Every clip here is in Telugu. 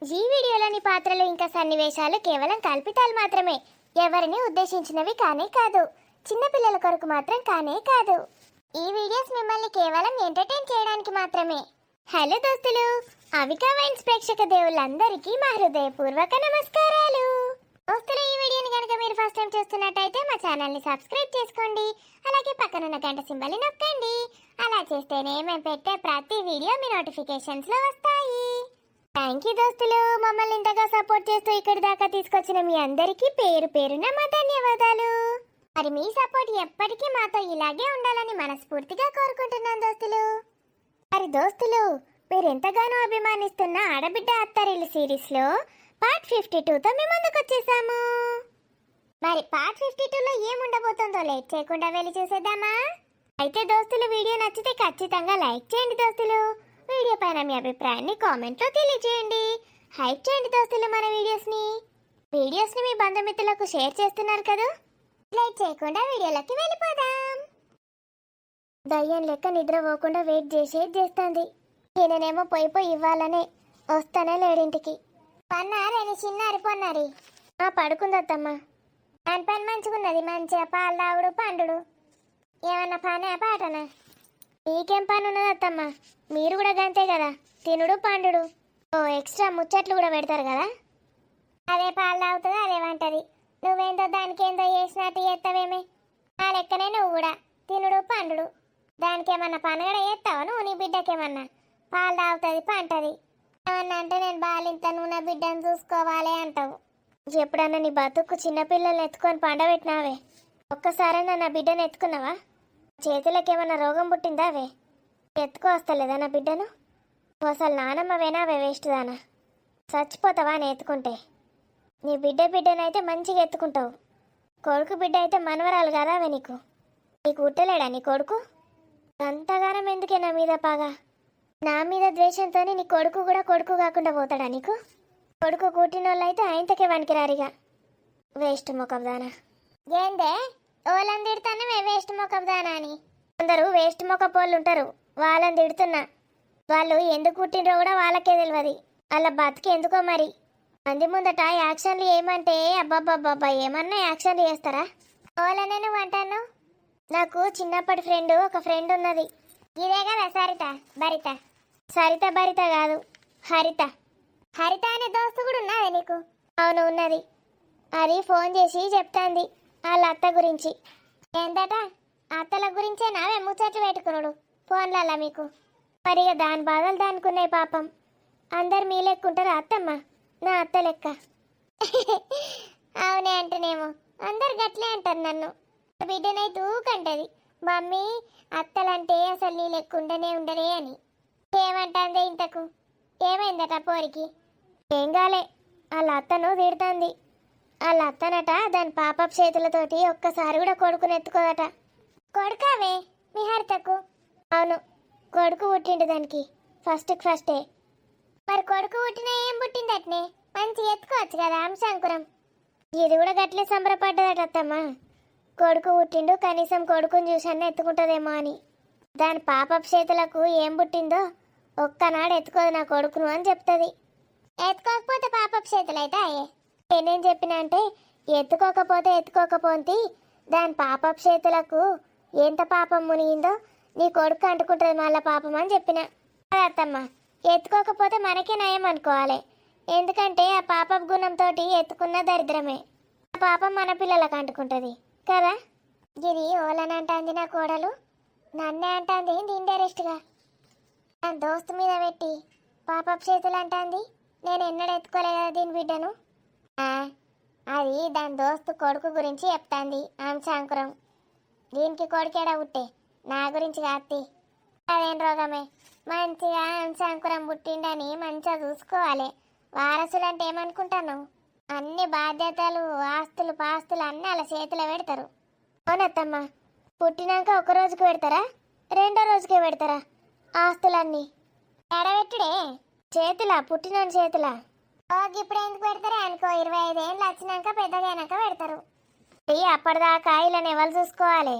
ఈ వీడియోలోని పాత్రలు ఇంకా సన్నివేశాలు కేవలం కల్పితాలు మాత్రమే, ఎవరిని ఉద్దేశించినవి కానే కాదు. చిన్నపిల్లల కొరకు మాత్రం కానే కాదు. ఈ వీడియోస్ మిమ్మల్ని కేవలం ఎంటర్టైన్ చేయడానికి మాత్రమే. హలో దోస్తులు, అవికా వైన్స్ ప్రేక్షక దేవుళ్ళందరికీ మా హృదయపూర్వక నమస్కారాలు. దోస్తులు, ఈ వీడియోని కనుక మీరు ఫస్ట్ టైం చూస్తున్నట్టయితే మా ఛానల్ని సబ్స్క్రైబ్ చేసుకోండి. అలాగే పక్కనున్న గంట సింబల్ని నొక్కండి. అలా చేస్తేనే మేము పెట్టే ప్రతి వీడియో మీ నోటిఫికేషన్స్లో వస్తాయి. థ్యాంక్ యూ దోస్తులు, మమ్మల్ని ఇంతగా సపోర్ట్ చేస్తూ ఇక్కడి దాకా తీసుకొచ్చిన మీ అందరికీ పేరు పేరున మా ధన్యవాదాలు. మరి మీ సపోర్ట్ ఎప్పటికీ మాతో ఇలాగే ఉండాలని మనస్ఫూర్తిగా కోరుకుంటున్నాను దోస్తులు. మరి దోస్తులు, మీరు ఎంతగానో అభిమానిస్తున్న ఆడబిడ్డ అత్తారిల్లు సిరీస్లో పార్ట్ 52తో మేము ముందుకు వచ్చేసాము. మరి పార్ట్ 52లో ఏముండబోతుందో లేట్ చేయకుండా వెళ్ళి చూసేద్దామా? అయితే దోస్తులు, వీడియో నచ్చితే ఖచ్చితంగా లైక్ చేయండి దోస్తులు. వీడియో పైన మీ అభిప్రాయాన్ని కామెంట్లో తెలియజేయండి. హైప్ చేయండి దోస్తులు మన వీడియోస్ని మీ బంధుమిత్రులకు షేర్ చేస్తున్నారు కదా. లైక్ చేయకుండా వీడియోలోకి వెళ్ళిపోదాం. దయ్యం లెక్క నిద్ర పోకుండా వెయిట్ చేస్తుంది. ఈయననేమో పోయి ఇవ్వాలనే వస్తానే లేడింటికి. పన్నారని చిన్నారి పొన్నారి పడుకుందత్తమ్మా. దాని పని మంచిగున్నది, మంచిగా పాలు తాగుడు పండుడు. ఏమన్నా పనే పాటనా? నీకేం పని ఉన్నదత్తమ్మా, మీరు కూడా గంతే కదా, తినుడు పండుడు. ఓ ఎక్స్ట్రా ముచ్చట్లు కూడా పెడతారు కదా. అదే పాలు తాగుతుంది, అదే వంటది. నువ్వేందో దానికి ఏందో చేసినట్టు చేస్తావేమే. ఆ లెక్కనే నువ్వు కూడా తినుడు పండుడు. దానికేమన్నా పనగడ చేస్తావా నువ్వు? నీ బిడ్డకేమన్నా పాలు తాగుతుంది పంటది. ఏమన్నా అంటే నేను బాలింత నువ్వు నా బిడ్డను చూసుకోవాలి అంటావు. ఎప్పుడన్నా నీ బతుకు చిన్నపిల్లల్ని ఎత్తుకొని పండబెట్టినావే? ఒక్కసారైనా నా బిడ్డను ఎత్తుకున్నావా? చేతులకేమన్నా రోగం పుట్టిందా అవే? ఎత్తుకో వస్తలేదా నా బిడ్డను? అసలు నానమ్మవేనావే వేస్ట్ దానా? చచ్చిపోతావా అని ఎత్తుకుంటే? నీ బిడ్డనైతే మంచిగా ఎత్తుకుంటావు. కొడుకు బిడ్డ అయితే మనవరాలు కదా అవే నీకు ఉట్టలేడా నీ కొడుకు? అంతగానం ఎందుకే నా మీద పాగా? నా మీద ద్వేషంతోనే నీ కొడుకు కూడా కొడుకు కాకుండా పోతాడా నీకు? కొడుకు కూటిన వాళ్ళు అయితే ఆయనకే వనికిరారిగా. వేస్ట్ మొకబ్దానా. ఏందే ఓళ్ళని తిడుతానే వేస్ట్ మొకబ్దానా అని? కొందరు వేస్ట్ మొకపోళ్ళు ఉంటారు, వాళ్ళని తిడుతున్నా. వాళ్ళు ఎందుకు పుట్టినరో కూడా వాళ్ళకే తెలియదు. అలా బతికి ఎందుకో మరి. మంది ముందట యాక్షన్లు ఏమంటే అబ్బాబ్బాబ్బా ఏమన్నా యాక్షన్లు చేస్తారా? ఓళ్ళనే నువ్వు అంటాను. నాకు చిన్నప్పటి ఒక ఫ్రెండ్ ఉన్నది. ఇదే కదా సరిత భరిత కాదు, హరిత. హరిత అనే దోస్తు కూడా ఉన్నది నీకు? అవును ఉన్నది. అది ఫోన్ చేసి చెప్తాంది వాళ్ళ అత్త గురించి. ఏందట? అత్తల గురించే నావే ముచ్చట్లు పెట్టుకున్నాడు ఫోన్లల్లా మీకు. మరి ఇక దాని బాధలు దానికున్నాయి పాపం. అందరు మీ లెక్కుంటారు అత్తమ్మ, నా అత్త లెక్క. అవునే అంటేనేమో అందరు గట్లే అంటారు నన్ను. బిడ్డనైతే ఊకంటది, మమ్మీ అత్తలంటే అసలు నీ లెక్క ఉండరే అని. ఏమంటాందే ఇంతకు? ఏమైందట పోరికి? ఏం కాలే, వాళ్ళ అత్తను తిడుతుంది. వాళ్ళ అత్తనట దాని పాపప్ చేతులతోటి ఒక్కసారి కూడా కొడుకుని ఎత్తుకోదట. కొడుకావే మీ హరితకు? అవును, కొడుకు పుట్టిండు దానికి ఫస్టే. మరి కొడుకు పుట్టినా ఏం పుట్టిందటనే? మంచి ఎత్తుకోవచ్చు కదా అంశాంకురం. ఇది కూడా గట్లే సంబరపడ్డదట అత్తమ్మ. కొడుకు పుట్టిండు, కనీసం కొడుకుని చూసన్నా ఎత్తుకుంటుందేమో అని. దాని పాపప్ చేతులకు ఏం పుట్టిందో ఒక్కనాడు ఎత్తుకోదు నా కొడుకును అని చెప్తుంది. ఎత్తుకోకపోతే పాపప్ చేతులు అయితే అయ్యే. నేనేం చెప్పినా అంటే ఎత్తుకోకపోతే దాని పాపప్ చేతులకు ఎంత పాపం మునిగిందో నీ కొడుకు అంటుకుంటుంది మళ్ళా పాపం అని చెప్పిన. అత్తమ్మ, ఎత్తుకోకపోతే మనకే నయం అనుకోవాలి. ఎందుకంటే ఆ పాపప్ గుణంతో ఎత్తుకున్న దరిద్రమే. ఆ పాపం మన పిల్లలకు అంటుకుంటుంది కదా. ఇది ఓలని అంటుంది నా కోడలు, నన్నే అంటుంది ఇండైరెక్ట్గా. నా దోస్తు మీద పెట్టి పాపప్ చేతులు అంటుంది. నేను ఎన్నడూ ఎత్తుకోలే కదా దీని బిడ్డను. అది దాని దోస్తు కొడుకు గురించి చెప్తాంది అంశాంకురం. దీనికి కొడుకేడా పుట్టే, నా గురించి కాత్తి. అదేం రోగమే, మంచిగా అంశాంకురం పుట్టిండని మంచిగా చూసుకోవాలి. వారసులు అంటే ఏమనుకుంటాను? అన్ని బాధ్యతలు, ఆస్తులు పాస్తులు అన్నీ అలా చేతిలో పెడతారు. అవునత్తమ్మ, పుట్టినాక ఒక రోజుకి పెడతారా, రెండో రోజుకే పెడతారా ఆస్తులన్నీ? ఎడబెట్టుడే చేతులా, పుట్టిన చేతులా. ఇప్పుడు ఎందుకు పెడతారా అనుకో, 25 ఏళ్ళు వచ్చినాక పెద్దగైనాక పెడతారు. అప్పటిదాకా ఇళ్ళని ఎవరు చూసుకోవాలి?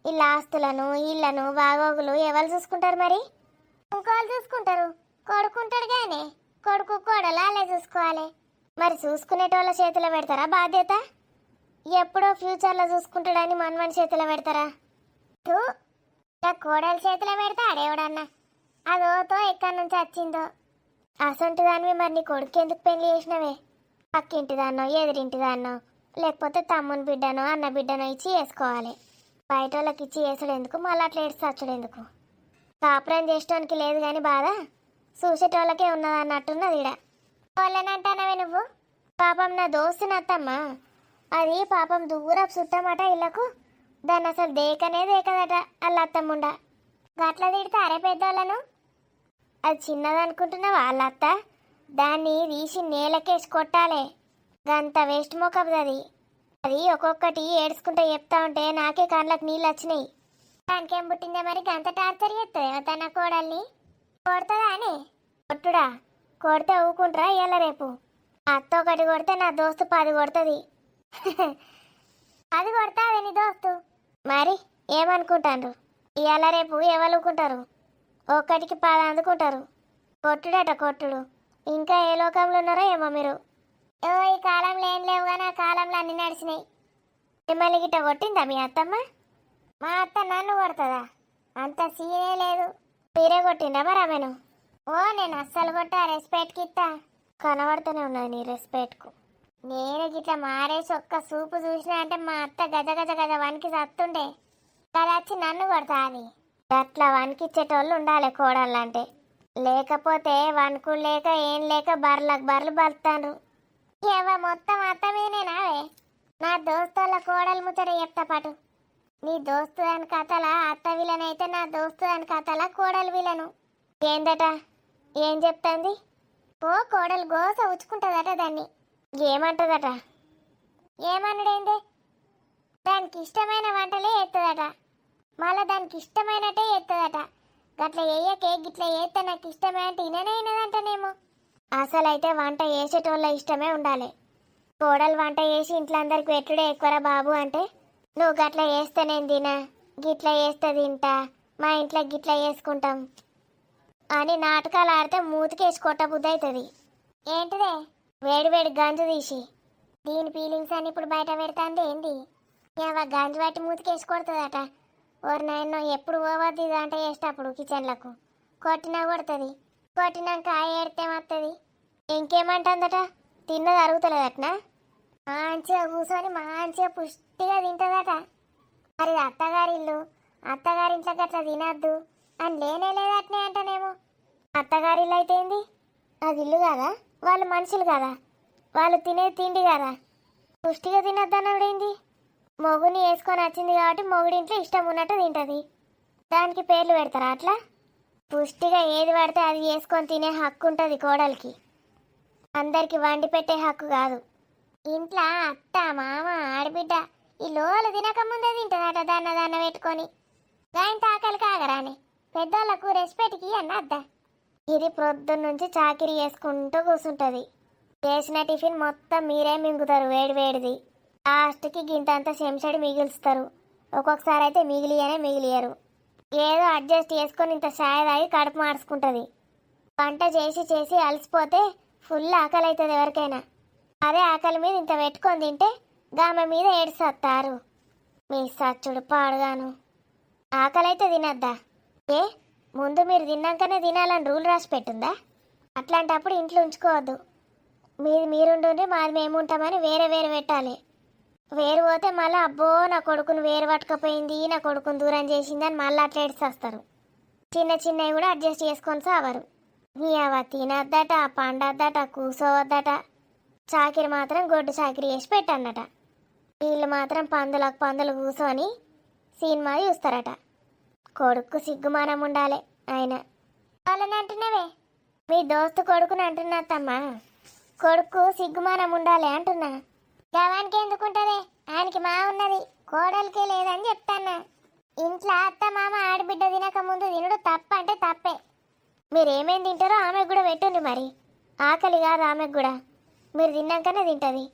ఇళ్ళ ఆస్తులను, ఇళ్ళను, బాగోగులు ఎవరు చూసుకుంటారు మరి? ఇంకోళ్ళు చూసుకుంటారు. కొడుకుంటాడు కానీ కొడుకు కోడలు అలా చూసుకోవాలి. మరి చూసుకునేటోళ్ళ చేతిలో పెడతారా బాధ్యత? ఎప్పుడో ఫ్యూచర్లో చూసుకుంటాడని మనవని చేతిలో పెడతారా? తూ, నా కోడల చేతిలో పెడతా అడేవడన్నా అదోతో ఎక్కడి నుంచి వచ్చిందో. అసంటి దానివి మరి నీ కొడుకు ఎందుకు పెళ్లి చేసినవే? పక్కింటిదాన్నో ఎదిరింటిదాన్నో లేకపోతే తమ్ముని బిడ్డనో అన్న బిడ్డనో ఇచ్చి చేసుకోవాలి. బయట వాళ్ళకి ఇచ్చి చేసుడు ఎందుకు, మళ్ళీ అట్లా ఏడ్చి చచ్చుడు ఎందుకు? కాపురం చేసేటోనికి లేదు కానీ బాధ చూసేటోళ్ళకే ఉన్నది అన్నట్టున్నది ఈడ. వాళ్ళనంటానవే నువ్వు? పాపం నా దోస్తు నత్తమ్మా, అది పాపం దూరపు చుట్టమాట ఇళ్ళకు. దాన్ని అసలు దేకనే దేకదట వాళ్ళ అత్తమ్ముండ. గట్ల తిడితే అరే పెద్దోళ్ళను. అది చిన్నదనుకుంటున్నా వాళ్ళ అత్త, దాన్ని తీసి నేలకేసి కొట్టాలి. గంత వేస్ట్ మొక్కది అది. అది ఒక్కొక్కటి ఏడ్చుకుంటూ చెప్తా ఉంటే నాకే కళ్ళకి నీళ్ళు వచ్చినాయి. దానికేం పుట్టిందే మరి గంత టార్చర్ చేస్తుంది తన కోడల్ని? కొడుతుందా అని? కొట్టుడా? కొడితే ఊకుంటారా ఇవాళ రేపు? అత్త ఒకటి కొడితే నా దోస్తు 10 కొడుతుంది. అది కొడతావే నీ దోస్తు? మరి ఏమనుకుంటారు? ఇవాళ రేపు ఎవరు ఊకుంటారు? ఒక్కటికి 10 అందుకుంటారు. కొట్టుడట కొట్టుడు. ఇంకా ఏ లోకంలో ఉన్నారో ఏమో మీరు. ఈ కాలంలో ఏం లేవు కానీ ఆ కాలంలో అన్ని నడిచినాయి. మిమ్మల్ని గిట్ట కొట్టిందా మీ అత్తమ్మ? మా అత్త నన్ను కొడుతుందా? అంత సీనే లేదు. మీరే కొట్టిందా మరి ఆమెను? ఓ నేను అస్సలు కొట్టా, రెస్పెక్ట్కి ఇస్తా. కనబడుతూనే ఉన్నది నీ రెస్పెక్ట్కు. నేను గిట్లా మారేసి ఒక్క సూపు చూసినా అంటే మా అత్త గజ గజ గజ వనికి చస్తుండే. కదా వచ్చి నన్ను కొడతా అది. అట్లా వనికిచ్చేటోళ్ళు ఉండాలి కోడళ్ళంటే. లేకపోతే వణుకులు లేక ఏం లేక బర్లకు బర్రెలు బలుతాను. మొత్తం అత్త మీదేనావే? నా దోస్తుల కోడలు ముచ్చట చెప్తా పాటు. నీ దోస్తు దాని కథలా అత్త విలను అయితే నా దోస్తు దాని కథలా కోడలు విలను. ఏందట? ఏం చెప్తుంది? ఓ కోడలు గోస ఉచ్చుకుంటుందట దాన్ని. ఏమంటుందట? ఏమన్నాడేందే? దానికి ఇష్టమైన వంటలే ఎత్తదట. మళ్ళీ దానికి ఇష్టమైనట్టే ఎత్తదట. గట్ల వేయకే గిట్ల వేస్తే నాకు ఇష్టమే అంటే ఇననే ఇనదంటనేమో. అసలైతే వంట వేసేటోళ్ళ ఇష్టమే ఉండాలి. కోడలు వంట వేసి ఇంట్లో అందరికి పెట్టుడే ఎక్కువరా బాబు అంటే, నువ్వు గట్ల వేస్తే నేను తినా, గిట్ల వేస్తే తింటా, మా ఇంట్లో గిట్ల వేసుకుంటాం అని నాటకాలు ఆడితే మూతికేసి కొట్టబుద్ధి అవుతుంది. ఏంటిదే? వేడి వేడి గంజు తీసి దీని ఫీలింగ్స్ అని ఇప్పుడు బయట పెడతాంది ఏంది? గంజు పట్టి మూతికేసి కొడుతుందట. ఓరి నాయనో, ఎప్పుడు పోవద్దు ఇది వంట చేసేటప్పుడు కిచెన్లకు. కొట్టినా కొడుతుంది. కొట్టినాక ఏడితే వస్తుంది. ఇంకేమంటుందట? తిన్నది అరుగుతలేదటనా? మంచిగా కూర్చొని మంచిగా పుష్టిగా తింటుందట. మరి అత్తగారి ఇల్లు, అత్తగారింట్లో గట్లా తినద్దు అని లేనే లేదటనే అంటనేమో. అత్తగారిల్లు అయితే ఏంది? అది ఇల్లు కదా, వాళ్ళు మనుషులు కదా, వాళ్ళు తినే తిండి కదా. పుష్టిగా తినద్దన్నదేంది? మొగుని వేసుకొని వచ్చింది కాబట్టి మొగుడింట్లో ఇష్టం ఉన్నట్టు తింటుంది. దానికి పేర్లు పెడతారా అట్లా? పుష్టిగా ఏది పడితే అది వేసుకొని తినే హక్కు ఉంటుంది కోడలికి. అందరికి వండి పెట్టే హక్కు కాదు. ఇంట్లో అత్త మామ ఆడబిడ్డ ఈ లోలు తినకముందే తింటుందట దాన్న పెట్టుకొని. గాయంత ఆకలి కాగరాని పెద్దోళ్ళకు రెస్పెక్ట్కి అన్నద్దా. ఇది ప్రొద్దున్న నుంచి చాకిరీ చేసుకుంటూ కూర్చుంటుంది. చేసిన టిఫిన్ మొత్తం మీరే మింగుతారు వేడి వేడిది. లాస్ట్కి గింతంత చెంచాడు మిగిల్స్తారు. ఒక్కొక్కసారి అయితే మిగిలియరు. ఏదో అడ్జస్ట్ చేసుకొని ఇంత ఛాయ్ తాగి కడుపు మార్చుకుంటుంది. వంట చేసి చేసి అలసిపోతే ఫుల్ ఆకలి అవుతుంది ఎవరికైనా. అదే ఆకలి మీద ఇంత పెట్టుకొని తింటే గామె మీద ఏడుస్తారు. మీ సచ్చుడు పాడుగాను. ఆకలి అయితే తినద్దా? ఏ ముందు మీరు తిన్నాకనే తినాలని రూల్ రాసి పెట్టుందా? అట్లాంటప్పుడు ఇంట్లో ఉంచుకోవద్దు. మీది మీరుండి మాది మేము ఉంటామని వేరే వేరే పెట్టాలి. వేరు పోతే మళ్ళీ అబ్బో నా కొడుకును వేరు పట్టుకపోయింది, నా కొడుకును దూరం చేసింది అని మళ్ళీ అట్లా ఏడ్చేస్తారు. చిన్న చిన్నవి కూడా అడ్జస్ట్ చేసుకొని సావరు. అవ తినద్దట, పండద్దట, కూసోవద్దట. చాకిరి మాత్రం గొడ్డు చాకిరి చేసి పెట్టన్నట. వీళ్ళు మాత్రం పందులు కూసోని సినిమా చూస్తారట. కొడుకు సిగ్గుమానం ఉండాలి. ఆయన వాళ్ళని అంటున్నావే? మీ దోస్తు కొడుకుని అంటున్నా తమ్మా. కొడుకు సిగ్గుమానం ఉండాలి అంటున్నా. గవానికి ఎందుకుంటదే? ఆయనకి మా ఉన్నది, కోడలికే లేదని చెప్తాన్నా. ఇంట్లో అత్త మామ ఆడబిడ్డ తినక ముందు తినుడు తప్ప అంటే తప్పే. మీరేమేం తింటారో ఆమెకు కూడా పెట్టుండి మరి. ఆకలి కాదు ఆమెకు కూడా, మీరు తిన్నాకనే తింటుంది.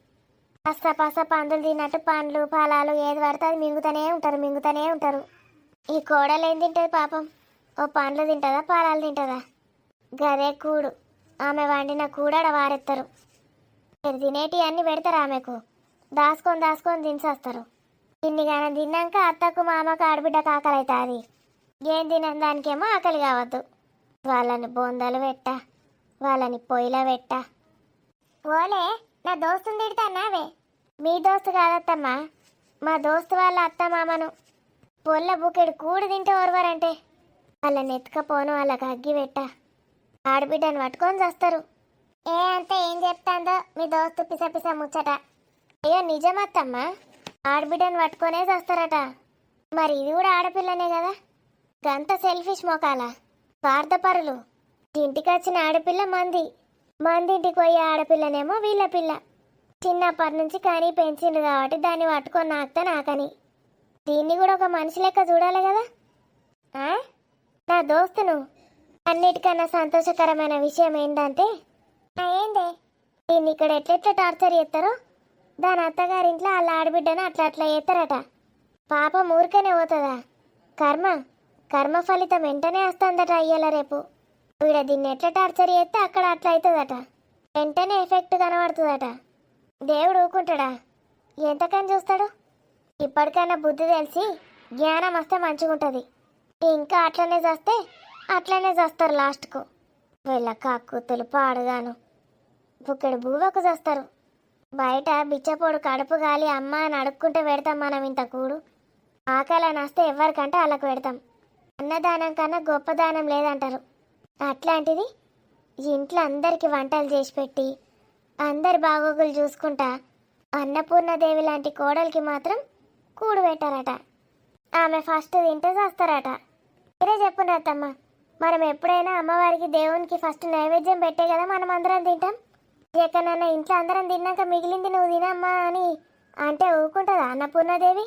పస పందులు తిన్నట్టు పండ్లు ఫలాలు ఏది పడితే అది మింగుతూనే ఉంటారు. ఈ కోడలు ఏం తింటుంది పాపం? ఓ పండ్లు తింటుందా, ఫలాలు తింటుందా? గదే కూడు. ఆమె వండిన కూడాడ వారెత్తారు. మీరు తినేటి అన్ని పెడతారు ఆమెకు. దాసుకొని దాసుకొని తినేసేస్తారు. ఇన్ని గానం తిన్నాక అత్తకు మామకు ఆడబిడ్డకు ఆకలి అవుతుంది. ఏం తినని దానికేమో ఆకలి కావద్దు. వాళ్ళని బొందలు పెట్ట, వాళ్ళని పొయ్యిలో పెట్ట. ఓలే, నా దోస్తుని తిడతానావే? మీ దోస్తు కాదత్తమ్మా, మా దోస్తు వాళ్ళ అత్త మామను. పొల్ల బుకెడు కూడు తింటే ఓర్వరంటే వాళ్ళని ఎత్తుకపోను, వాళ్ళకి అగ్గి పెట్ట. ఆడబిడ్డను పట్టుకొని చేస్తారు. ఏ అంతే ఏం చెప్తాందో మీ దోస్తు పిస పిస ముచ్చట. అయ్యో నిజమత్తమ్మా, ఆడబిడ్డను పట్టుకొనే చేస్తారట. మరి ఇది కూడా ఆడపిల్లనే కదా. గంత సెల్ఫిష్ మోకాల స్వార్థపరులు. ఇంటికి వచ్చిన ఆడపిల్ల మంది, మంది ఇంటికి పోయే ఆడపిల్లనేమో వీళ్ళ పిల్ల. చిన్నప్పటి నుంచి కానీ పెంచిండు కాబట్టి దాన్ని పట్టుకొని నాకుతా నాకని. దీన్ని కూడా ఒక మనిషి లెక్క చూడాలి కదా. నా దోస్తును అన్నిటికన్నా సంతోషకరమైన విషయం ఏంటంటే, ఏందే దీన్ని ఇక్కడ ఎట్లెట్లా టార్చర్ చేస్తారో దాని అత్తగారింట్లో వాళ్ళ ఆడబిడ్డను అట్లా అట్లా చేస్తారట. పాపం ఊరికనే పోతుందా? కర్మ కర్మ ఫలితం వెంటనే వస్తుందట. అయ్యేల రేపు వీడ దీన్ని ఎట్లా టార్చర్ చేస్తే అక్కడ అట్లా అవుతుందట. వెంటనే ఎఫెక్ట్ కనబడుతుందట. దేవుడు ఊకుంటాడా? ఎంతకని చూస్తాడు? ఇప్పటికైనా బుద్ధి తెలిసి జ్ఞానం వస్తే మంచిగుంటుంది. ఇంకా అట్లనే చేస్తే అట్లనే చేస్తారు లాస్ట్కు. వీళ్ళ కాక్కుతులు పాడుగాను బుక్కెడు బువ్వకు చేస్తారు. బయట బిచ్చపోడు కడుపు గాలి అమ్మ అని అడుక్కుంటే పెడతాం మనం ఇంత కూడు. ఆకలి వస్తే ఎవరికంటే వాళ్ళకు పెడతాం. అన్నదానం కన్నా గొప్ప దానం లేదంటారు. అట్లాంటిది ఇంట్లో అందరికీ వంటలు చేసి పెట్టి అందరి బాగోగులు చూసుకుంటా అన్నపూర్ణదేవి లాంటి కోడలికి మాత్రం కూడు పెట్టారట. ఆమె ఫస్ట్ తింటే చేస్తారట. మీరే చెప్పండి అత్తమ్మ, మనం ఎప్పుడైనా అమ్మవారికి దేవునికి ఫస్ట్ నైవేద్యం పెట్టే కదా మనం అందరం తింటాం. ఎక్కడన్నా ఇంట్లో అందరం తిన్నాక మిగిలింది నువ్వు తినమ్మా అని అంటే ఊకుంటుందా అన్నపూర్ణదేవి?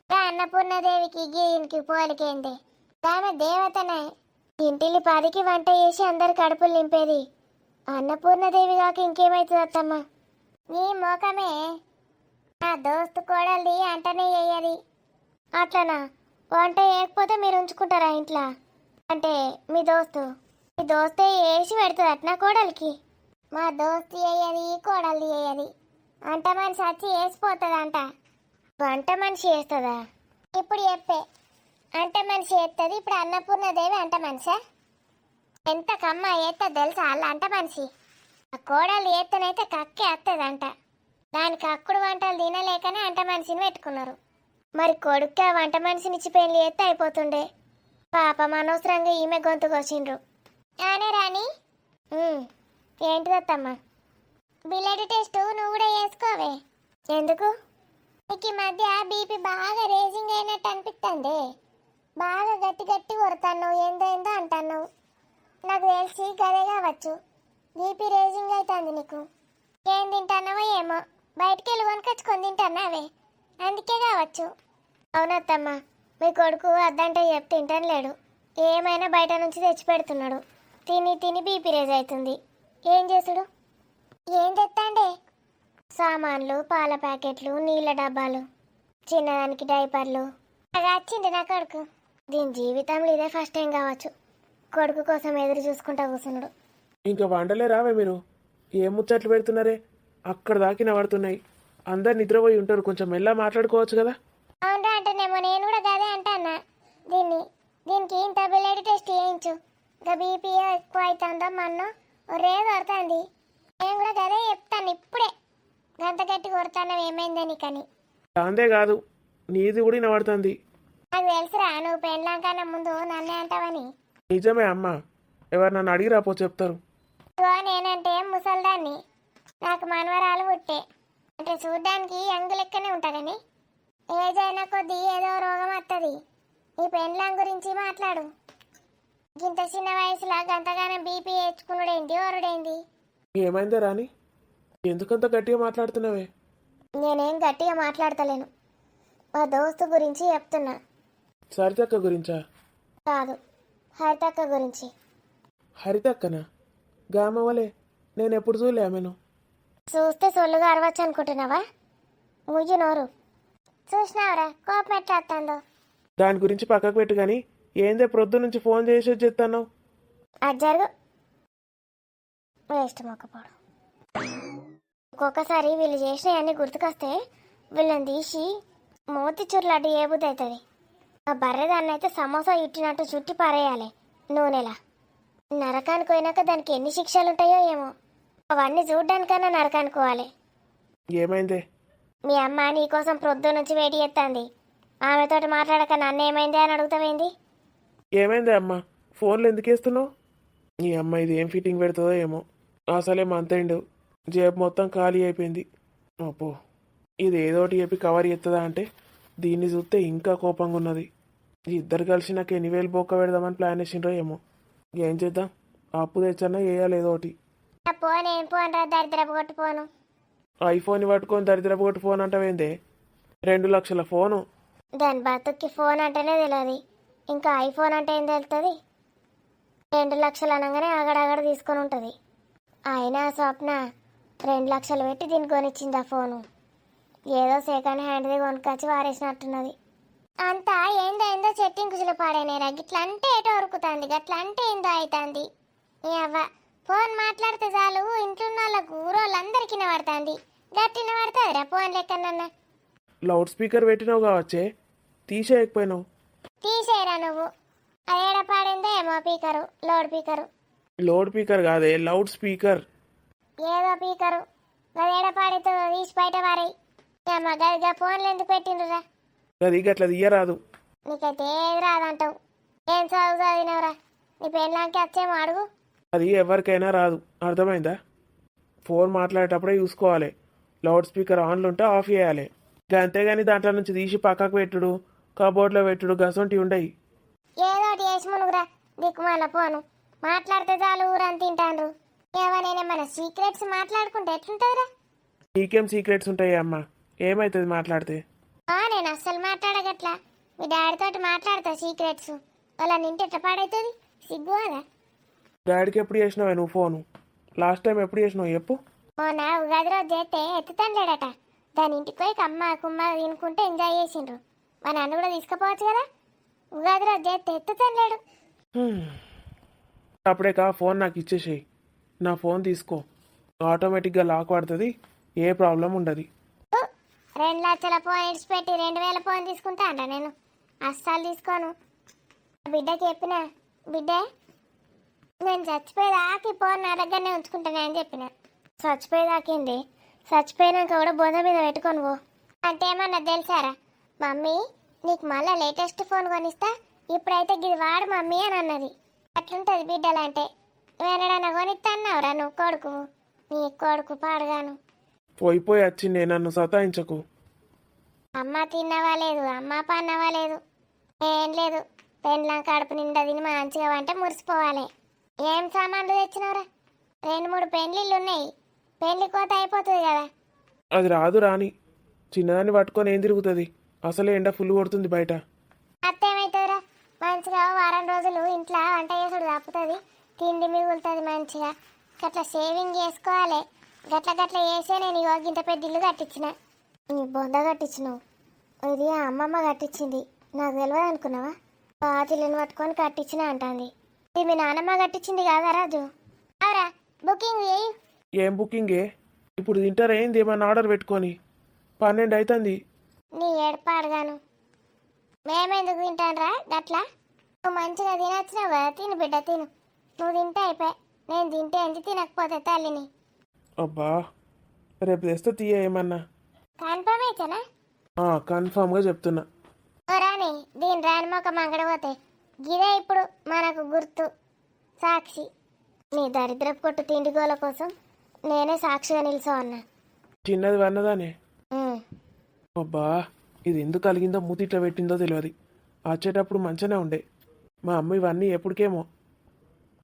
అన్నపూర్ణదేవికి దీనికి పోలికేంది? ఆమె దేవతనే. ఇంటిని 10కి వంట చేసి అందరి కడుపులు నింపేది అన్నపూర్ణదేవి కాక ఇంకేమవుతుంది అత్తమ్మ? నీ మోకమే నా దోస్తు కోడలిది అంటనే వేయది. అట్లనా? వంట వేయకపోతే మీరు ఉంచుకుంటారా ఇంట్లో? అంటే మీ దోస్తే వేసి పెడుతుంది అట్నా కోడలికి? మా దోస్తు వేయది, కోడలిది వేయది. అంట మనిషి వచ్చి వేసిపోతుంది అంట. వంట మనిషి వేస్తుందా? ఇప్పుడు చెప్పే అంట మనిషి వేస్తుంది. ఇప్పుడు అన్నపూర్ణదేవి అంట మనిషా? ఎంత కమ్మ ఏత్త తెలుసా వాళ్ళ అంట మనిషి. ఆ కోడలు ఏత్తనైతే కక్కే వస్తుందంట. దానికి అక్కుడు వంటలు తినలేకనే అంట మనిషిని పెట్టుకున్నారు. మరి కొడుక్కి ఆ వంట మనిషిని ఇచ్చి పెళ్లి చేస్తే అయిపోతుండే. పాపం అనవసరంగా ఈమె గొంతు కోసిండ్రు. ఆనే రాని ఏంటిదత్తమ్మా? బ్లడ్ టెస్ట్ నువ్వు కూడా వేసుకోవే. ఎందుకు? నీకు ఈ మధ్య బీపీ బాగా రేజింగ్ అయినట్టు అనిపిస్తుంది. బాగా గట్టి గట్టి కొడతాను, ఏందో అంటాను. నాకు తెలిసి గదే కావచ్చు. బీపీ రేజింగ్ అవుతుంది నీకు. ఏం తింటానవో ఏమో, బయటికి వెళ్ళి కొనుకొచ్చుకొని తింటానావే, అందుకే కావచ్చు. అవునత్తమ్మా, మీ కొడుకు అద్దంటే చెప్తే తింటాను లేడు. ఏమైనా బయట నుంచి తెచ్చి పెడుతున్నాడు. తిని తిని బీపీ రేజ్ అవుతుంది. ఏం చేసుడు? ఏం తెస్తాండే? సామాన్లు, పాల ప్యాకెట్లు, నీళ్ళ డబ్బాలు, చిన్నదానికి డైపర్లు. అది వచ్చింది నా కొడుకు. దీని జీవితంలో ఇదే ఫస్ట్ టైం కావచ్చు కొడుకు కోసం ఎదురు చూసుకుంటా కూర్చున్నాడు. ఇంకా వండలే రావే మీరు? ఏం ముచ్చట్లు పెడుతున్నారే? అక్కడ దాకిన పడుతున్నాయి. అందరు నిద్రపోయి ఉంటారు, కొంచెం మెల్ల మాట్లాడుకోవచ్చు కదా. అవునరా అంటేనేమో నేను కూడా గదే అంటానా. దీనికి ఇంత బ్లడ్ టెస్ట్ చేయించు. ఇంకా బీపీ ఎక్కువ అవుతుందో మన్ను ఒరే కొడుతుంది. నేను కూడా గదే చెప్తాను ఇప్పుడే. గంత గట్టి కొడతాను ఏమైందని. కానీ అంతే కాదు, నీది కూడా వినబడుతుంది. నాకు తెలుసురా, నువ్వు పెళ్ళాం కన్నా ముందు నన్నే అంటావని. నిజమే అమ్మా, ఎవరు నన్ను అడిగి రాపో చెప్తారు. నేనంటే ముసల్దాన్ని, నాకు మనవరాలు పుట్టే. అంటే చూడ్డానికి యంగ్ లెక్కనే ఉంటా కానీ ఏజ్ అయినా కొద్దీ ఏదో రోగం వస్తుంది. ఈ పెళ్ళాం గురించి మాట్లాడు. ఇంత చిన్న వయసులో గంతగానే బీపీ వేసుకున్నాడేంటి, ఓరుడేంటి? ఏమైందే రాని, ఎందుకంత గట్టిగా మాట్లాడుతున్నావే? నేనేం గట్టిగా మాట్లాడతలేను, మా దోస్తు గురించి చెప్తున్నా. సరితక్క గురించా? కాదు, హరితక్క గురించి. హరితక్కనా? గామవలే, నేను ఎప్పుడు చూడలే ఆమెను. చూస్తే సొల్లుగా అరవచ్చు అనుకుంటున్నావా? ముయ్యి నోరు. చూసినావురా కోపం ఎట్లా వస్తుందో. దాని గురించి పక్కకు పెట్టు కానీ ఏందే ప్రొద్దు నుంచి ఫోన్ చేసి చెప్తాను. అది జరుగు. వేస్ట్ మొక్కపోడు. ఒక్కొక్కసారి వీళ్ళు చేసినవన్నీ గుర్తుకొస్తే వీళ్ళని తీసి మోతి చుర్లాంటి ఏ బుద్ధి అవుతుంది. ఆ బర్రెదాన్ని అయితే సమోసా ఇట్టినట్టు చుట్టి పారేయాలి నూనెలా. నరకానికి పోయినాక దానికి ఎన్ని శిక్షలు ఉంటాయో ఏమో. అవన్నీ చూడ్డానికన్నా నరకానికి పోవాలి. ఏమైందే? మీ అమ్మ నీకోసం ప్రొద్దు నుంచి వేడి చేస్తుంది. ఆమెతోటి మాట్లాడక నన్ను ఏమైంది అని అడుగుతావేంది? ఏమైందే అమ్మ? ఫోన్లు ఎందుకు వేస్తున్నావు? నీ అమ్మ ఇది ఏం ఫిట్టింగ్ పెడుతుందో ఏమో. అసలే మంతైండు, జేబు మొత్తం ఖాళీ అయిపోయింది. అప్పో, ఇది ఏదోటి చెప్పి కవర్ చేస్తుందా అంటే దీన్ని చూస్తే ఇంకా కోపంగా ఉన్నది. ఇద్దరు కలిసి నాకు 8,000 బొక్క పెడదామని ప్లాన్ వేసిండ్రో ఏమో. ఏం చేద్దాం, అప్పు తెచ్చన్నా వేయాలి ఏదో ఒకటి. పోను ఏం పోను రా దరిద్రపు కొట్టుపోను. ఐఫోన్ పట్టుకొని దరిద్రపు కొట్టి ఫోన్ అంటావేందే? 2 లక్షల ఫోను. దాని బతుక్కి ఫోన్ అంటేనే తెలియదు, ఇంకా ఐఫోన్ అంటే ఏం తెలుస్తుంది? 2 లక్షలు అనగానే అగడగడ తీసుకొని ఉంటుంది. అయినా స్వప్న 2 లక్షలు పెట్టి దీన్ని కొనిచ్చింది ఆ ఫోను. ఏదో సెకండ్ హ్యాండ్ది కొనుక్కొచ్చి వారేసినట్టున్నది. అంతా ఏందో ఏందో చెట్టింగ్ కుజులు పాడైనారా. గిట్ల అంటే ఏటో ఉరుకుతుంది, గట్ల అంటే ఏందో అవుతుంది. అవ్వ ఫోన్ మాట్లాడితే చాలు ఇంట్లో ఉన్న వాళ్ళకు ఊరోళ్ళందరికీ వినబడుతుంది. గట్టిన పడుతుంది రా ఫోన్ లెక్కనన్నా. లౌడ్ స్పీకర్ పెట్టినావు కావచ్చే, తీసేయకపోయినావు. తీసేయరా నువ్వు. అదేడ పాడిందో ఏమో పీకరు, లోడ్ పీకరు. లోడ్ స్పీకర్ కాదే, లౌడ్ స్పీకర్. ఏదో పీకరు. అదేడ పాడితో తీసి బయట పారాయి. అమ్మ గదిగా ఫోన్లు ఎందుకు పెట్టిండ్రురా? అది గట్ల తీయరాదు. నీకైతే ఏది రాదంటావు. ఏం చదువు చదివినవురా? నీ పెళ్ళాంకి వచ్చేమో అడుగు. అది ఎవరికైనా రాదు, అర్థమైందా? ఫోన్ మాట్లాడేటప్పుడే చూసుకోవాలి. లౌడ్ స్పీకర్ ఆన్లో ఉంటే ఆఫ్ చేయాలి. అంతేగాని దాంట్లో నుంచి తీసి పక్కకు పెట్టుడు, కబోర్డ్లో పెట్టుడు గసంటి ఉండయి. ఏదోటి వేసి మునుగురా దిక్కుమాల ఫోను. మాట్లాడితే చాలు ఊరని తింటాండ్రు. ఏమనైనా మన సీక్రెట్స్ మాట్లాడుకుంటే ఎట్లుంటుందిరా? నీకేం సీక్రెట్స్ ఉంటాయి అమ్మా? ఏమవుతుంది మాట్లాడితే? నేను అస్సలు మాట్లాడగట్లా. మీ డాడీతోటి మాట్లాడతా సీక్రెట్స్. అలా నింటే ఎట్లా పాడవుతుంది? సిగ్గు కదా. డాడీకి ఎప్పుడు చేసినావే నువ్వు ఫోను? లాస్ట్ టైం ఎప్పుడు చేసినావు చెప్పు? నా ఉగాది రోజు చేస్తే ఎత్తుతాండ్లేడట. దాని ఇంటికి పోయి కమ్మ కుమ్మ తినుకుంటే ఎంజాయ్ చేసిండ్రు. మా నన్ను కూడా తీసుకుపోవచ్చు కదా. ఉగాది రోజు చేస్తే ఎత్తుతాండ్లేడు. అప్పుడే ఫోన్ నాకు ఇచ్చేసేయి. నా ఫోన్ తీసుకో, ఆటోమేటిక్గా లాక్ పడుతుంది, ఏ ప్రాబ్లం ఉండదు. 2 లక్షల ఫోన్ ఇడిచిపెట్టి 2,000 ఫోన్ తీసుకుంటా అంట నేను. అస్సలు తీసుకోను. బిడ్డకి చెప్పిన, బిడ్డే నేను చచ్చిపోయేదాకి ఫోన్ నా దగ్గరనే ఉంచుకుంటాను అని చెప్పిన. చచ్చిపోయేదాకేంది, చచ్చిపోయినాక కూడా బొంద మీద పెట్టుకొని పో అంటే ఏమన్నా తెలుసారా? మమ్మీ నీకు మళ్ళీ లేటెస్ట్ ఫోన్ కొనిస్తా, ఇప్పుడైతే గిది వాడు మమ్మీ అని అన్నది. అట్లుంటుంది బిడ్డలంటే. వేరేడన్నా కొనిస్తా అన్నావురా నువ్వు కొడుకు? నీ కొడుకు పాడుగాను. పోయిపోయి వచ్చిండే, నన్ను సతాయించకు. అమ్మ తిన్నవా లేదు, అమ్మ పన్నవా లేదు, ఏం లేదు. పెండ్లం కడుపు నిండా తిని మంచిగా వంట మురిసిపోవాలి. ఏం సామాన్లు తెచ్చినవరా? 2-3 పెండ్లిళ్ళు ఉన్నాయి. పెళ్లి కోత అయిపోతుంది కదా. అది రాదు రాని, చిన్నదాన్ని పట్టుకొని ఏం తిరుగుతుంది? అసలే ఎండ ఫుల్ కొడుతుంది బయట. అత్తేమవుతుందిరా? మంచిగా వారం రోజులు ఇంట్లో వంట చేసుడు తప్పుతుంది, తిండి మిగులుతుంది మంచిగా. గట్లా సేవింగ్ చేసుకోవాలి. గట్ల గట్ల చేసే నేను ఇంత పెద్ద ఇల్లు కట్టించిన. నీ బొంద కట్టించినావు. ఇది అమ్మమ్మ కట్టించింది, నాకు తెలియదు అనుకున్నావా? పాతిల్ని పట్టుకొని కట్టించిన అంటుంది. ఇది మీ నాన్నమ్మ కట్టించింది కాదా రాజు? అవరా బుకింగ్ చేయి. ఏం బుకింగే? ఇప్పుడు తింటారా ఏంది? ఏమన్నా ఆర్డర్ పెట్టుకొని 12 అవుతుంది. నీ ఏర్పాడుగాను. మేమెందుకు తింటానురా గట్లా? నువ్వు మంచిగా తినొచ్చినావు కదా, తిను బిడ్డ తిను. నువ్వు తింటే అయిపోయి, నేను తింటే ఎంత తినకపోతే తల్లిని. అబ్బా, రేపు తెస్తే తీయ ఏమన్నా. కన్ఫర్మ్ అయితేనా? కన్ఫామ్గా చెప్తున్నా. రాని దీని రాని మొక్క మంగడపోతే గిదే ఇప్పుడు మనకు గుర్తు, సాక్షి. నీ దరిద్రపు కొట్టు తిండి గోల కోసం నేనే సాక్షిగా నిల్చో అన్నా. చిన్నది వన్నదానే. అబ్బా, ఇది ఎందుకు కలిగిందో మూతి ఇట్లా పెట్టిందో తెలియదు. వచ్చేటప్పుడు మంచిగానే ఉండే. మా అమ్మ ఇవన్నీ ఎప్పటికేమో.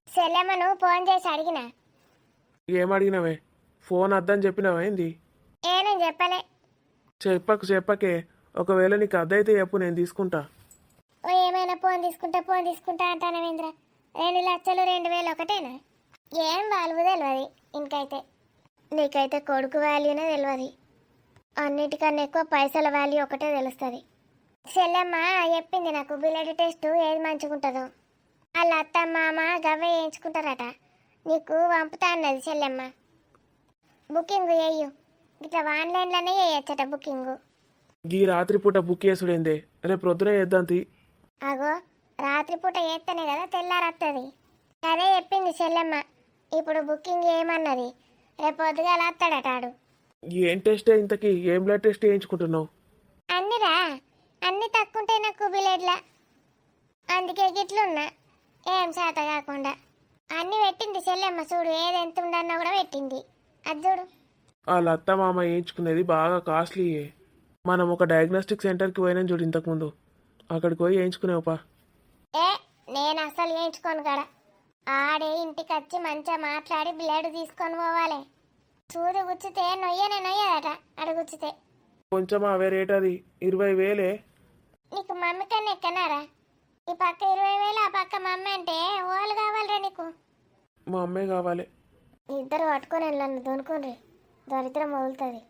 సెల్లమ్మను ఫోన్ చేసి అడిగినా. ఏమడిగినావే? ఫోన్ వద్దని చెప్పినావా ఏంది? నేను చెప్పలే. చెప్పకే. ఒకవేళ నీకు అద్దయితే చెప్పు, నేను తీసుకుంటా. ఏమైనా ఫోన్ తీసుకుంటా అంటానవేంద్ర? 2 లక్షలు 2,000 ఒకటేనా? ఏం వాల్యూ తెలియదు ఇంకైతే. నీకైతే కొడుకు వాల్యూనే తెలియదు. అన్నిటికన్నా ఎక్కువ పైసల వాల్యూ ఒకటే తెలుస్తుంది. చెల్లెమ్మ చెప్పింది నాకు బ్లడ్ టెస్ట్ ఏది మంచిగుంటుందో. వాళ్ళ అత్త మామ గవ్వే వేయించుకుంటారట. నీకు పంపుతా అన్నది చెల్లెమ్మ. బుకింగ్ చేయు, ఇట్లా ఆన్లైన్లోనే చేయొచ్చట బుకింగ్. ఈ రాత్రిపూట బుక్ చేసుడేందే, రేపు ప్రొద్దున చేద్దాంతి. అగో రాత్రిపూట చేస్తేనే కదా తెల్లారత్తది. అదే చెప్పింది చెల్లెమ్మ. ఇప్పుడు బుకింగ్ ఏమన్నది, రేపు పొద్దుగాల వస్తాడట ఆడు. ఏం టెస్టే ఇంతకీ, ఏం బ్లడ్ టెస్ట్ చేయించుకుంటున్నావు? అన్నిరా, అన్ని తక్కువంటే నాకు బిలేడ్లా, అందుకే గిట్లున్నా ఏం చేత కాకుండా. అన్ని పెట్టింది చెల్లెమ్మ, చూడు ఏది ఎంత ఉండన్నా కూడా పెట్టింది. అది చూడు. వాళ్ళ అత్త మామ వేయించుకునేది బాగా కాస్ట్లీయే. మనం ఒక డయాగ్నోస్టిక్ సెంటర్కి పోయినాం చూడు ఇంతకుముందు, అక్కడికి పోయి వేయించుకునేవపా. ఏ నేను అసలు వేయించుకోను కాడ, ఆడే ఇంటికి వచ్చి మంచిగా మాట్లాడి బ్లడ్ తీసుకొని పోవాలి. సూది గుచ్చితే నొయ్యదట, అడు గుచ్చితే. కొంచెం అవే రేట్, అది 20,000. నీకు మమ్మీ కన్నా ఎక్కనారా? ఈ పక్క 20,000, ఆ పక్క మమ్మీ అంటే వాళ్ళు కావాలరా నీకు? మా అమ్మే కావాలి. ఇద్దరు పట్టుకొని వెళ్ళండి, దొనుకుని దరిద్రం మొదలుతుంది.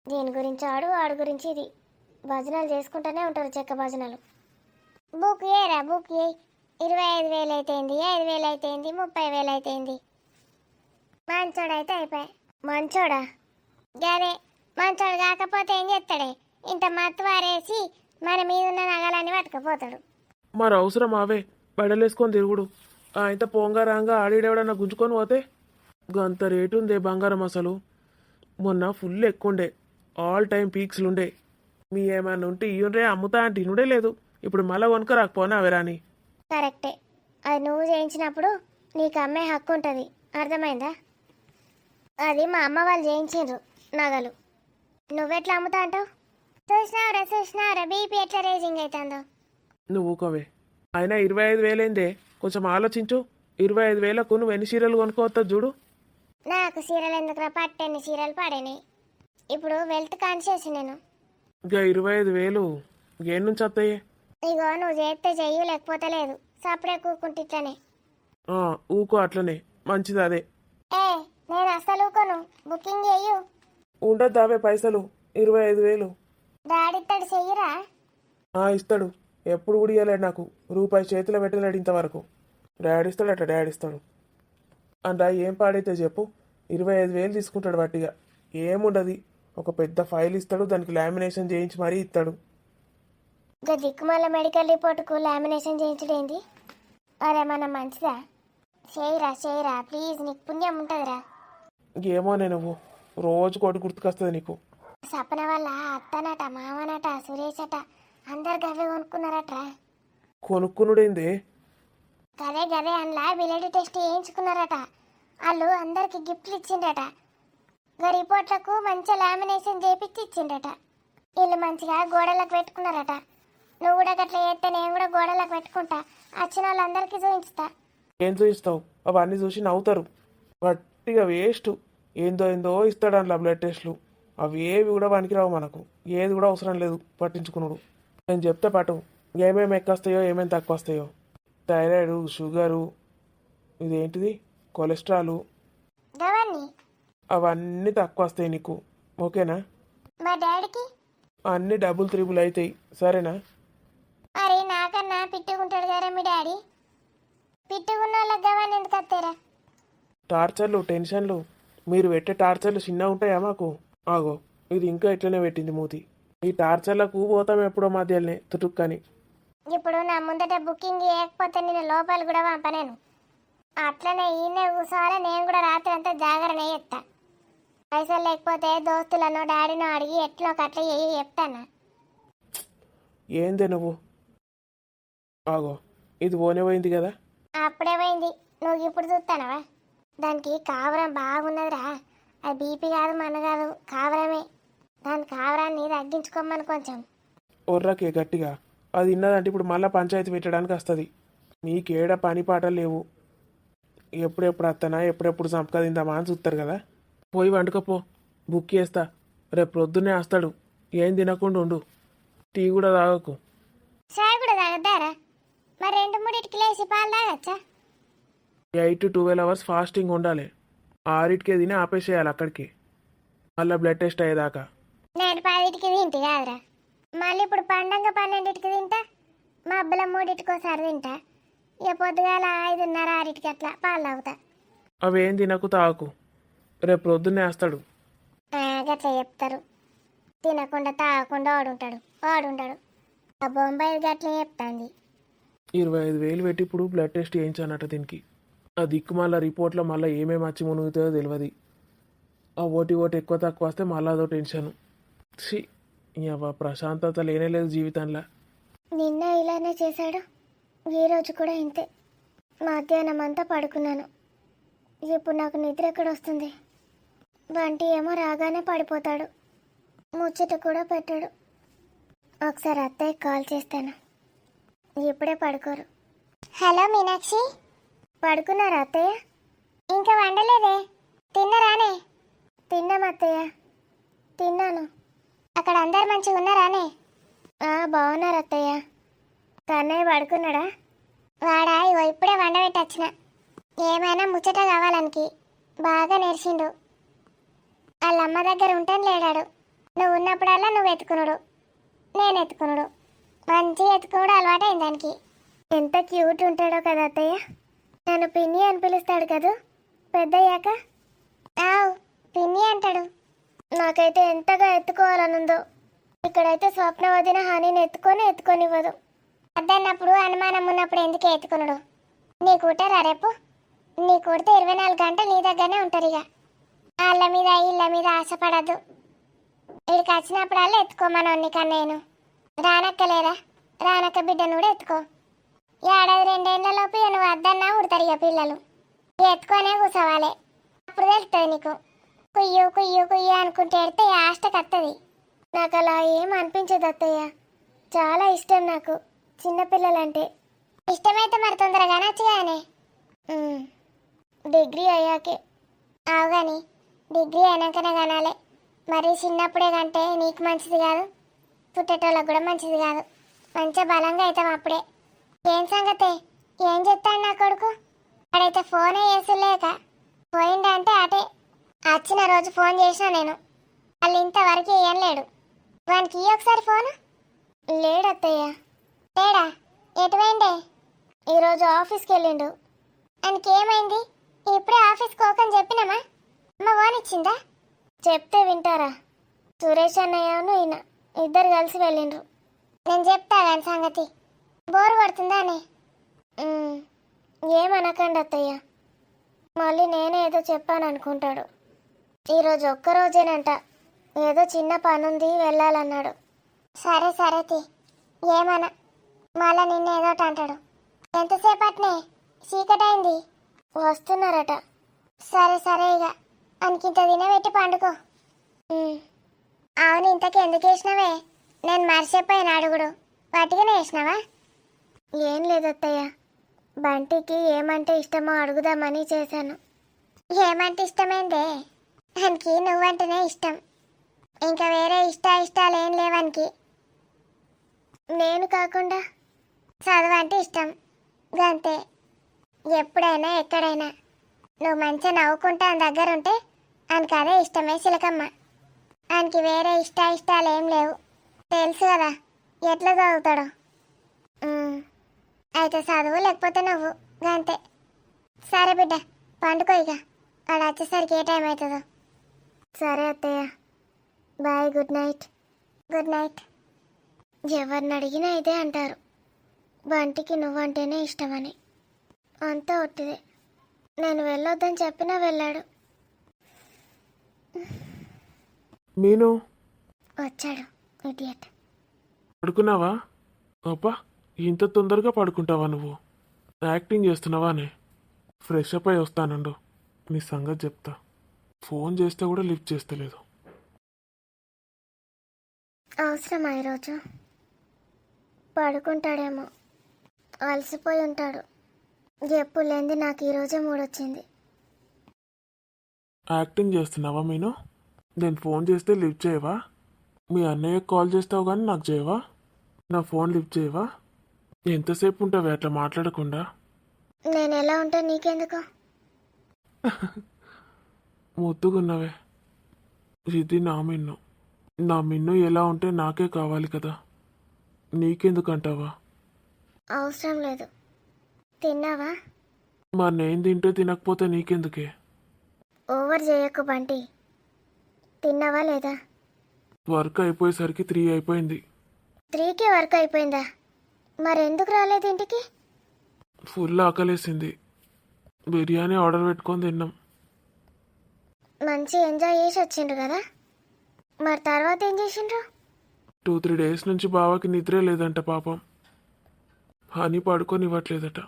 దీని గురించి ఆడు గురించి ఇది, భజనలు చేసుకుంటూనే ఉంటారు, చెక్క భజనలు. బుక్ చేయరా, బుక్ చేయి. 25,000 అయితేంది, 5,000 అయితేంది, 30,000 అయితేంది. మంచోడైతే అయిపోయి. మంచోడా? గదే మంచోడు కాకపోతే ఏం చేస్తాడే, ఇంత మత్తు వారేసి మన మీద ఉన్న నగలన్నీ పట్టుకుపోతాడు. మరి అవసరం అవే బడలేసుకొని తిరుగుడు. ఇంత పొంగ రాంగా ఆడిడేవడన్నా గుంజుకొని పోతే గంత రేటు ఉందే బంగారం. అసలు మొన్న ఫుల్ ఎక్కువండే, ఆల్ టైమ్ పీక్స్లుండే. మీ ఏమన్నా ఉంటే ఇయ్యుండ్రే, అమ్ముతా అంటే ఇనుడే లేదు. ఇప్పుడు మళ్ళా కొనుక రాకపోనా అవరాని. కరెక్టే, అది నువ్వు చేయించినప్పుడు నీకు అమ్మే హక్కు ఉంటుంది, అర్థమైందా? అది మా అమ్మ వాళ్ళు చేయించారు నగలు, నువ్వెట్లా అమ్ముతా అంటావు? చూసినావురా బీపీ ఎట్లా రేజింగ్ అవుతుందో. నువ్వు ఊకోవే. అయినా 25,000 అయిందే, కొంచెం ఆలోచించు. 25,000కు నువ్వు ఎన్ని చీరలు కొనుక్కోవద్దు చూడు. నాకు చీరలు ఎందుకురా, పట్టెన్ని చీరలు పడేనాయి. ఇప్పుడు వెల్త్ కాన్షియస్ నేను. ఇక 25,000 ఏం నుంచి వస్తాయి? ఇగో నువ్వు చేస్తే చెయ్యు, లేకపోతే లేదు. సపరే కూకుంటే ఇట్లనే. ఊకో, అట్లనే మంచిది అదే. ఏ నేను అసలు ఊకోను, బుకింగ్ చెయ్యు. ఉండద్దు అవే పైసలు, 25,000. డాడీ ఇస్తాడు, చెయ్యరా? ఇస్తాడు. ఎప్పుడు కూడా ఇవ్వలేడు నాకు, రూపాయి చేతిలో పెట్టలేడు ఇంతవరకు. డాడీ ఇస్తాడట, డాడీ ఇస్తాడు. అంటా ఏం పాడైతే చెప్పు, 25,000 తీసుకుంటాడు వట్టిగా. ఏముండదు, ఒక పెద్ద ఫైల్ ఇస్తాడు, దానికి లామినేషన్ చేయించి మరీ ఇస్తాడు. ఇక దిక్కుమల్ల మెడికల్ రిపోర్టుకు లామినేషన్ చేయించడేంది? అరే మన మంచిదా? చేయరా ప్లీజ్, నీకు పుణ్యం ఉంటుందిరా. ఏమోనే, నువ్వు రోజు కోటి గుర్తుకొస్తుంది నీకు. సపన వల్ల అత్తనట, మామనట, సురేష్ అట అందరు గవ్వే కొనుక్కున్నారట్రా. కొనుక్కునుడేందే? గదే అందులో బ్లడ్ టెస్ట్ చేయించుకున్నారట. వాళ్ళు అందరికి గిఫ్ట్లు ఇచ్చిండట. గా రిపోర్ట్లకు మంచిగా లామినేషన్ చేపించి ఇచ్చిండట. వీళ్ళు మంచిగా గోడలకు పెట్టుకున్నారట. నువ్వు కూడా గట్లా చేస్తే నేను కూడా గోడలకు పెట్టుకుంటా, వచ్చిన వాళ్ళందరికీ చూపించుతా. ఏం చూపిస్తావు? అవన్నీ చూసి నవ్వుతారు. గట్టిగా వేస్ట్. ఏందో ఇస్తాడు అందులో బ్లడ్ టెస్ట్లు. అవి ఏవి కూడా పనికిరావు మనకు. ఏది కూడా అవసరం లేదు పట్టించుకున్నాడు. నేను చెప్తే పాటు ఏమేమి ఎక్కొస్తాయో ఏమేమి తక్కువ వస్తాయో. థైరాయిడ్, షుగరు, ఇదేంటిది కొలెస్ట్రాలు, అవన్నీ తక్కువ వస్తాయి నీకు. ఓకేనా? మా డాడీకి అన్నీ డబుల్ త్రిబుల్ అవుతాయి, సరేనా? మరి నాకన్నా పిట్టుకుంటాడు కదా మీ డాడీ. పిట్టుకున్న వాళ్ళకి గవాన్ని ఎందుకు వస్తారా? టార్చర్లు, టెన్షన్లు, మీరు పెట్టే టార్చర్లు చిన్నగా ఉంటాయా మాకు? ఆగో, ఇది ఇంకా ఇట్లనే పెట్టింది మూతి. ఈ టార్చర్లకు పోతాం ఎప్పుడో మధ్యలోనే తుటుక్కని. ఇప్పుడు నా ముందట బుకింగ్ చేయకపోతే నేను లోపల కూడా పంపనేను. అట్లనే ఈయనే కూర్చోవాలి, నేను కూడా రాత్రి అంతా జాగరణ చేస్తా. పైసలు లేకపోతే దోస్తులను డాడీనో అడిగి ఎట్లో కట్ల చేయి చెప్తానా. ఏందే నువ్వు? ఆగో, ఇది పోనే పోయింది కదా. అప్పుడే పోయింది, నువ్వు ఇప్పుడు చూస్తానవా? దానికి కావరం బాగున్నదిరా. అది బీపీ కాదు, మన కాదు, కావరమే. దాని కావరాన్ని తగ్గించుకోమని కొంచెం. ఒర్రకే గట్టిగా. అది ఇన్నదంటే ఇప్పుడు మళ్ళీ పంచాయతీ పెట్టడానికి వస్తుంది. మీకేడ పని పాటలు లేవు. ఎప్పుడెప్పుడు వస్తానా, ఎప్పుడెప్పుడు సంపకదిందామా అని చూస్తారు కదా. పోయి వండుకపో, బుక్ చేస్తా. రేపు ప్రొద్దున్నే వస్తాడు. ఏం తినకుండా ఉండు, టీ కూడా తాగకు. చాయ్ కూడా తాగద్దారా? మరి 2-3 లేచి పాలు తాగచ్చా? 8 to 12 hours ఫాస్టింగ్ ఉండాలి. 6కే తిని ఆపేసేయాలి అక్కడికి, మళ్ళీ బ్లడ్ టెస్ట్ అయ్యేదాకా. నేను 10కి తింటే కాదురా, మళ్ళీ ఇప్పుడు పండంగా 12కి తింటా, మా అబ్బల 3కోసారి తింటా. ఇక పొద్దుగాల 5:30-6కి అట్లా పాలు తాగుతా. అవేం తినకు తాకు, రేపు ప్రొద్దున్నే వేస్తాడు. గట్లా చెప్తారు. తినకుండా తాగకుండా వాడుంటాడు. ఆ బొంబాయి గట్లే చెప్తాంది. 25,000 పెట్టి ఇప్పుడు బ్లడ్ టెస్ట్ చేయించానట దీనికి. ఆ దిక్కుమాల రిపోర్ట్లో మళ్ళీ ఏమేమి వచ్చి మునుగుతుందో తెలియదు. ఆ ఓటి ఎక్కువ తక్కువ వస్తే మళ్ళీ అదో టెన్షన్. ఛీ, ఇవ్వ ప్రశాంతత లేనేలేదు జీవితంలో. నిన్న ఇలానే చేశాడు, ఈరోజు కూడా ఇంతే. మధ్యాహ్నం అంతా పడుకున్నాను. ఇప్పుడు నాకు నిద్ర ఎక్కడొస్తుంది. బంటి ఏమో రాగానే పడిపోతాడు, ముచ్చట కూడా పెట్టాడు. ఒకసారి అత్తయ్య కాల్ చేస్తాను, ఇప్పుడే పడుకోరు. హలో మీనాక్షి, పడుకున్నారా అత్తయ్య? ఇంకా వండలేదే, తిన్నరానే? తిన్నాం అత్తయ్య, తిన్నాను. అక్కడ అందరు మంచిగా ఉన్నారానే? బాగున్నారు అత్తయ్య. కన్నయ్య పడుకున్నాడా? వాడా ఇగో ఇప్పుడే వండబెట్టొచ్చిన. ఏమైనా ముచ్చట కావాలనికి బాగా నేర్చిండు. వాళ్ళ అమ్మ దగ్గర ఉంటాను లేడాడు. నువ్వు ఉన్నప్పుడల్లా నువ్వు ఎత్తుకున్నాడు, నేను ఎత్తుకున్నాడు. మంచిగా ఎత్తుకున్నాడు అలవాటైంది దానికి. ఎంత క్యూట్ ఉంటాడో కదా అత్తయ్య. నన్ను పిన్ని అని పిలుస్తాడు కదూ పెద్దయ్యాక. పిన్ని అంటాడు. నాకైతే ఎంతగా ఎత్తుకోవాలనుందో. ఇక్కడైతే స్వప్న వదిన హానిని ఎత్తుకొనివ్వదు. అద్దన్నప్పుడు అనుమానం ఉన్నప్పుడు ఎందుకు ఎత్తుకున్నాడు? నీ కూటారా రేపు? నీ కూడితే 24 గంటలు నీ దగ్గరనే ఉంటారు. ఇక వాళ్ళ మీద ఇళ్ళ మీద ఆశపడద్దు. ఇక్కడికి వచ్చినప్పుడల్లా ఎత్తుకోమను. నీకన్నేను రానక్కలేరా? రానక్క బిడ్డను కూడా ఎత్తుకో. ఏడాది 2 ఏళ్లలోపు నువ్వు అద్దన్నా ఉడతారు ఇక పిల్లలు. ఎత్తుకొనే కూర్చోవాలి, అప్పుడు తెలుస్తుంది నీకు. కుయ్యు కుయ్యు కుయ్యు అనుకుంటే ఎడితే ఆష్టకు వస్తుంది. నాకు అలా ఏం అనిపించదు అత్తయ్య. చాలా ఇష్టం నాకు చిన్నపిల్లలంటే. ఇష్టమైతే మరి తొందరగా నచ్చగానే. డిగ్రీ అయ్యాకే ఆవు కానీ డిగ్రీ అయినాకనే కనాలే. మరి చిన్నప్పుడే కంటే నీకు మంచిది కాదు, పుట్టేటోళ్ళకు కూడా మంచిది కాదు. మంచిగా బలంగా అవుతాం అప్పుడే. ఏం సంగతే, ఏం చెప్తాడు నా కొడుకు? అడైతే ఫోనే చేసులేక పోయిండంటే అటే. వచ్చిన రోజు ఫోన్ చేసినా నేను, వాళ్ళు ఇంతవరకు ఏం లేడు. వానికి ఒకసారి ఫోను లేడత్తయ్య. లేడా? ఎటు పోయిండే? ఈరోజు ఆఫీస్కి వెళ్ళిండు. ఆయనకి ఏమైంది? ఇప్పుడే ఆఫీస్కి ఓకని చెప్పినామా? అమ్మ ఫోన్ ఇచ్చిందా? చెప్తే వింటారా? సురేష్ అన్నయ్యను ఈయన ఇద్దరు కలిసి వెళ్ళిండ్రు. నేను చెప్తా కానీ సంగతి. బోరు పడుతుందా అని. ఏమనకండి అత్తయ్య, మళ్ళీ నేనే ఏదో చెప్పాను అనుకుంటాడు. ఈరోజు ఒక్కరోజేనంట, ఏదో చిన్న పనుంది వెళ్ళాలన్నాడు. సరే సరే తి, ఏమన్నా మళ్ళా నిన్న ఏదోటి అంటాడు. ఎంతసేపట్నే చీకటైంది, వస్తున్నారట. సరే సరే ఇక అనికింత తినబెట్టి పండుకో. అవును, ఇంతకు ఎందుకు వేసినావే? నేను మర్చిపోయిన అడుగుడు. వాటిగానే వేసినావా? ఏం లేదత్తయ్య, బంటికి ఏమంటే ఇష్టమో అడుగుదామని చేశాను. ఏమంటే ఇష్టమైందే? ఆయనకి నువ్వంటేనే ఇష్టం, ఇంకా వేరే ఇష్టాలు ఏం లేవనికి. నేను కాకుండా చదువు అంటే ఇష్టం, గంతే. ఎప్పుడైనా ఎక్కడైనా నువ్వు మంచిగా నవ్వుకుంటా ఆయన దగ్గర ఉంటే ఆయనకి అదే ఇష్టమే చిలకమ్మ. ఆయనకి వేరే ఇష్టాలు ఏం లేవు, తెలుసు కదా ఎట్లా చదువుతాడో. అయితే చదువు లేకపోతే నువ్వు, గంతే. సరే బిడ్డ పండుకో ఇక, వాడు వచ్చేసరికి ఏ టైం అవుతుందో. సరే అత్తయ్య, bye, good night. Good night. ఎవరిని అడిగినా ఇదే అంటారు, బంటికి నువ్వంటేనే ఇష్టమని. అంతా ఒట్టిదే. నేను వెళ్ళొద్దని చెప్పినా వెళ్ళాడు. మీను వచ్చాడు ఇడియట్. పడుకున్నావా? అబ్బా, ఇంత తొందరగా పడుకుంటావా నువ్వు? యాక్టింగ్ చేస్తున్నావానే? ఫ్రెష్ అప్ అయి వస్తానండు, నీ సంగతి చెప్తా. ఫోన్ చేస్తే కూడా లిఫ్ట్ చేస్తలేదు. అవసరమా ఈరోజు? పడుకుంటాడేమో, అలసిపోయి ఉంటాడు. ఎప్పుడు లేనిది నాకు ఈరోజే మూడొచ్చింది. యాక్టింగ్ చేస్తున్నావా మీను? నేను ఫోన్ చేస్తే లిఫ్ట్ చేయవా? మీ అన్నయ్యకి కాల్ చేస్తావు కానీ నాకు చేయవా? నా ఫోన్ లిఫ్ట్ చేయవా? ఎంతసేపు ఉంటావే అట్లా మాట్లాడకుండా? నేను ఎలా ఉంటా నీకెందుకు? ముద్దుగున్నవే. ఇది నా మిన్ను. నా మిన్ను ఎలా ఉంటే నాకే కావాలి కదా, నీకెందుకు అంటావా? అవసరం లేదు. తిన్నావా? మరి నేను తింటే తినకపోతే నీకెందుకే? ఓవర్ చేయకు బంటి. తిన్నావా లేదా? వర్క్ అయిపోయేసరికి 3 అయిపోయింది. 3కి వర్క్ అయిపోయిందా? మరెందుకు రాలేదు ఇంటికి? ఫుల్ ఆకలేసింది. బిర్యానీ ఆర్డర్ పెట్టుకొని తిన్నాం. మంచి ఎంజాయ్ చేసి వచ్చిండ్రు కదా. మరి తర్వాత ఏం చేసిండ్రు? 2-3 డేస్ నుంచి బావకి నిద్రే లేదంట పాపం. హనీ పడుకొని ఇవ్వట్లేదట.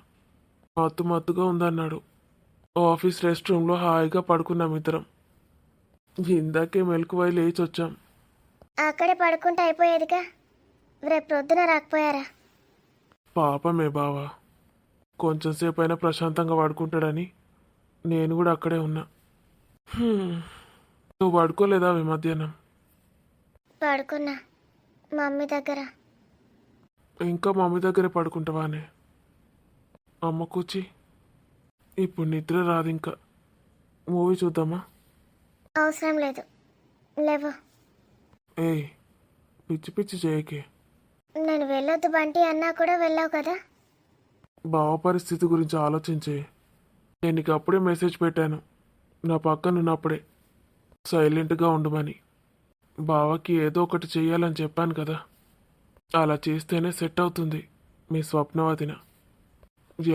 మత్తు మత్తుగా ఉందన్నాడు. ఆఫీస్ రెస్ట్ రూమ్లో హాయిగా పడుకున్నాం ఇద్దరం. ఇందాకే మెలకువై లేచి వచ్చాం. అక్కడే పడుకుంటే అయిపోయేదిగా. రేపు ప్రొద్దున రాకపోయారా? పాపమే బావా. కొంచెం సేపు అయినా ప్రశాంతంగా పడుకుంటాడని నేను కూడా అక్కడే ఉన్నా. నువ్వు పడుకోలేదా ఈ మధ్యాహ్నం? పడుకున్నా మమ్మీ దగ్గర. ఇంకా మమ్మీ దగ్గరే పడుకుంటావానే? అమ్మ కూచి ఇప్పుడు నిద్ర రాదు. ఇంకా మూవీ చూద్దామా? అవసరం లేదు, లేవు. ఏయ్, పిచ్చి పిచ్చి చేయకే. నేను వెళ్ళొద్దు బంటి అన్నా కూడా వెళ్ళావు కదా. బావ పరిస్థితి గురించి ఆలోచించే. నేను నీకు అప్పుడే మెసేజ్ పెట్టాను, నా పక్కన ఉన్నప్పుడే సైలెంట్గా ఉండమని. బావకి ఏదో ఒకటి చెయ్యాలని చెప్పాను కదా. అలా చేస్తేనే సెట్ అవుతుంది మీ స్వప్నవతిన.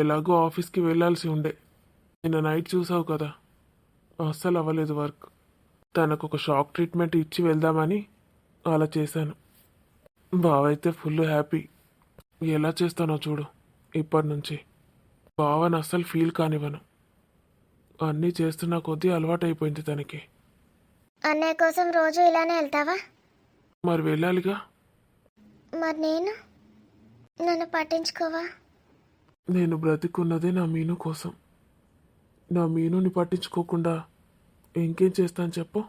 ఎలాగో ఆఫీస్కి వెళ్ళాల్సి ఉండే. నిన్న నైట్ చూసావు కదా, అస్సలు అవ్వలేదు వర్క్. తనకు ఒక షాక్ ట్రీట్మెంట్ ఇచ్చి వెళ్దామని అలా చేశాను. బావ అయితే ఫుల్ హ్యాపీ. ఎలా చేస్తానో చూడు ఇప్పటి నుంచి. బావని అస్సలు ఫీల్ కానివ్వను. అన్నీ చేస్తున్న కొద్దీ అలవాటైపోయింది తనకి. అన్నయ్య కోసం రోజు ఇలానే వెళ్తావా? మరి వెళ్ళాలిగా. మరి నేను? నన్ను పట్టించుకోవా? నేను బ్రతికున్నదే నా మీను కోసం. నా మీనుని పట్టించుకోకుండా ఇంకేం చేస్తాను చెప్పు?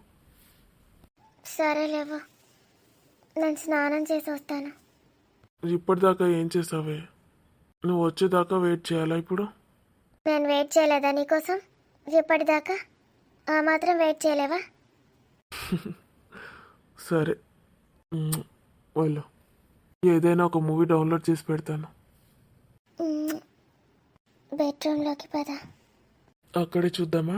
సరే లేవు, నేను స్నానం చేసి వస్తాను. ఇప్పటిదాకా ఏం చేసావే? నువ్వు వచ్చేదాకా వెయిట్ చేయాలా ఇప్పుడు? నేను వెయిట్ చేయలేదా నీకోసం ఇప్పటిదాకా? ఆ మాత్రం వెయిట్ చేయలేవా? సరే, వెళ్ళు. ఏదైనా ఒక మూవీ డౌన్లోడ్ చేసి పెడతాను. బెడ్రూమ్లోకి పద. అక్కడే చూద్దామా?